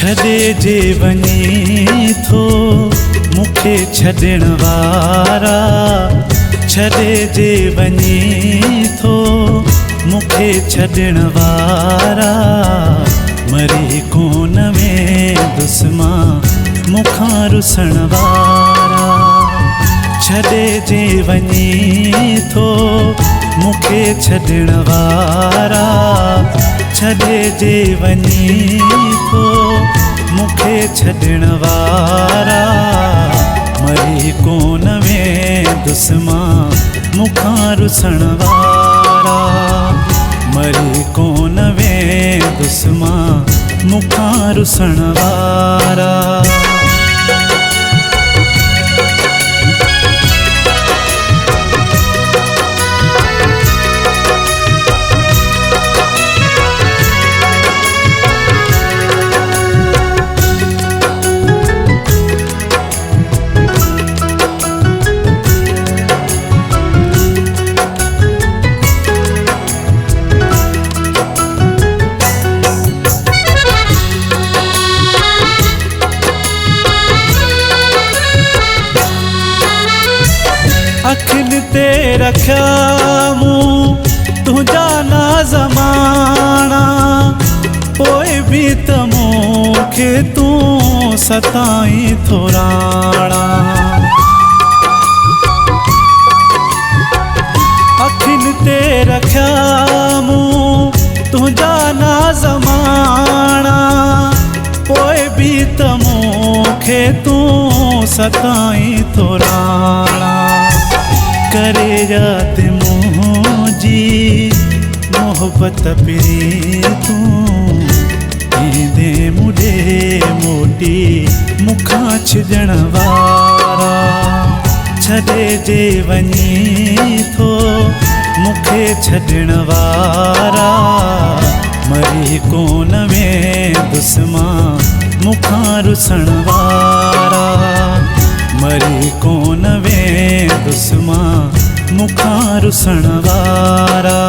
छॾे जे वञे थो मूंखे छॾण वारा, छॾे जे वञे थो मूंखे छॾण वारा, मरी कोन में दुश्मन मूंखां रुसण वारा। छॾे जे वञे थो मूंखे छॾण वारा, छॾे जे वञे थो मूंखे छॾण वारा, मरी कोन में दुश्मन मूंखां रुसण वारा, मरी कोन में दुश्मन मूंखां रुसण वारा। अखियुनि ते रखिया मूं तुंहिंजा नाज़माना, पोइ बि त मूंखे तूं सताईं थो राणा। अखियुनि ते रखिया मूं तुंहिंजा नाज़माना, पोइ बि त मूंखे तूं सताईं थो राणा। करे याद मुंहिंजी मोहबत पिरी तूं ईंदे मुॾे मोटी मूंखां छॾण वारा। छॾे जे वञे थो मूंखे छॾण वारा, मरी कोन में दुश्मन मूंखां रुसण वारा, मरी कोन में दुश्मन मूंखां रुसण वारा।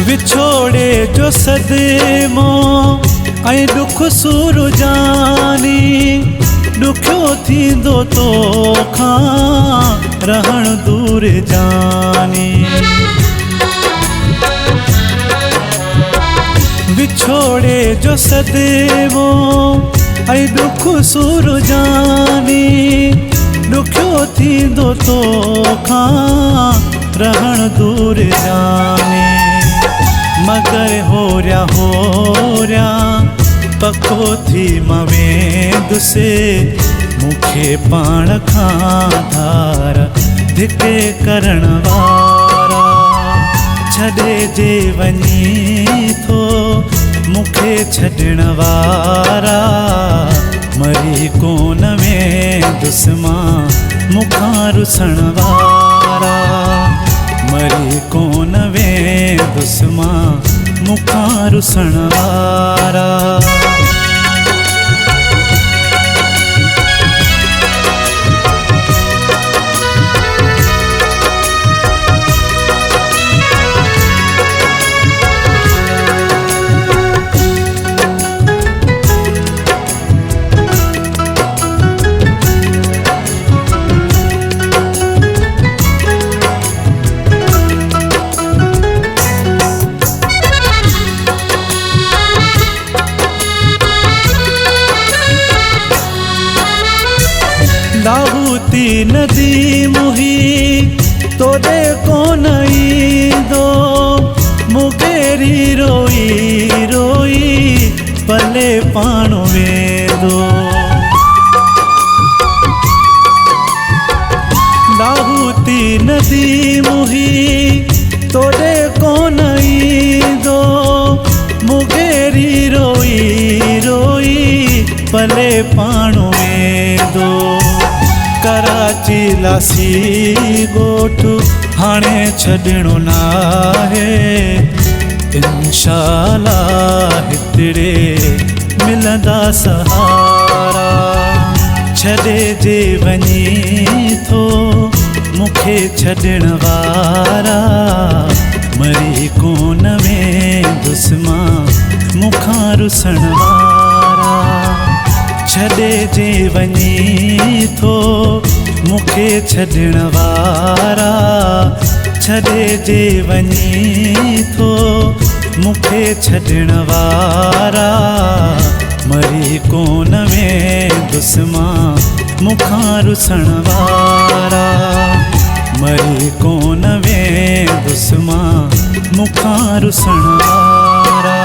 विछोड़े जो सदमो ऐं दुख सूर जानी, ॾुखियो थींदो तोखां रहण दूर जानी। विछोड़े जो सदमो ऐं दुख सूर जानी, ॾुखियो थींदो तोखां रहण दूर जानी। मगर होरिया पको थी मां वेंदुसि, मूंखे पाण खां धार धिके करण वारा। छॾे जे वञे थो मूंखे छॾण वारा, मरी कोन में दुश्मन मूंखां रुसण वारा, मरी कोन में दुश्मन मूंखां रुसण वारा। लाहूती नदी मुही तोड़े कोन ईंदो, मुगेरी रोई रोई पले पाण वेंदो। लाहूती नदी मुही तोड़े कोन ईंदो, लासी ॻोठ हाणे छॾिणो नाहे। इंशाअल्लाह हिकिड़े मिलंदा सहारा। छॾे जे वञी थो मूंखे छॾण वारा, मरी कोन वेंदुसि मां मूंखां रुसण वारा। छॾे जे वञी थो मूंखे छॾण वारा, छॾे जे वञी थो मूंखे छॾण वारा, मरी कोन वेंदुसि मां मूंखां रुसण वारा। मरी कोन वेंदुसि मां मूंखां रुसण वारा।